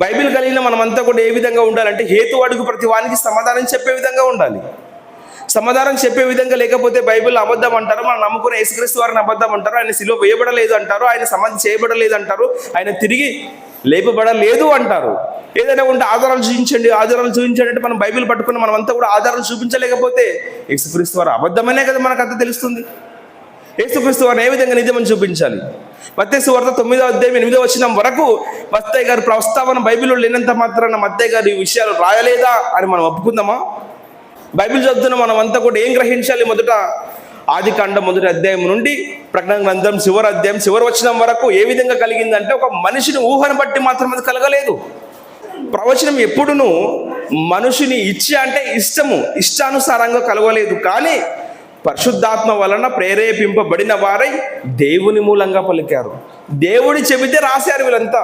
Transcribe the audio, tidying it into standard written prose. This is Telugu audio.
బైబిల్ కలిగిన మనమంతా కూడా ఏ విధంగా ఉండాలంటే, హేతు అడుగు ప్రతి వానికి సమాధానం చెప్పే విధంగా ఉండాలి. సమాధానం చెప్పే విధంగా లేకపోతే బైబిల్ అబద్ధం అంటారు, మనం నమ్ముకున్న యేసుక్రీస్తు వారిని అబద్ధం అంటారు, ఆయన శిలువ వేయబడలేదు అంటారు, ఆయన సమాధి చేయబడలేదు అంటారు, ఆయన తిరిగి లేపబడలేదు అంటారు. ఏదైనా ఉంటే ఆధారాలు చూపించండి అంటే మనం బైబిల్ పట్టుకుని మనమంతా కూడా ఆధారాలు చూపించలేకపోతే యేసుక్రీస్తు వారు అబద్ధమనే కదా మనకంతా తెలుస్తుంది. యేసుక్రీస్తు వారిని ఏ విధంగా నిజమని చూపించాలి? మత్తయి సువార్త 9వ అధ్యాయం 8వ వచనం వరకు మత్తయి గారి ప్రస్తావన బైబిల్లో లేనంత మాత్రాన మత్తయి గారు ఈ విషయాలు రాయలేదా అని మనం ఒప్పుకుందామా? బైబిల్ చదువుతున్న మనం అంతా కూడా ఏం గ్రహించాలి? మొదట ఆదికాండం 1వ అధ్యాయం నుండి ప్రకటన గ్రంథం చివరి అధ్యాయం చివరి వచనం వరకు ఏ విధంగా కలిగిందంటే, ఒక మనిషిని ఊహను బట్టి మాత్రం అది కలగలేదు. ప్రవచనం ఎప్పుడునూ మనుషుని ఇష్టానుసారంగా కలగలేదు, కానీ పరిశుద్ధాత్మ వలన ప్రేరేపింపబడిన వారై దేవుని మూలంగా పలికారు. దేవుడి చెబితే రాశారు వీళ్ళంతా.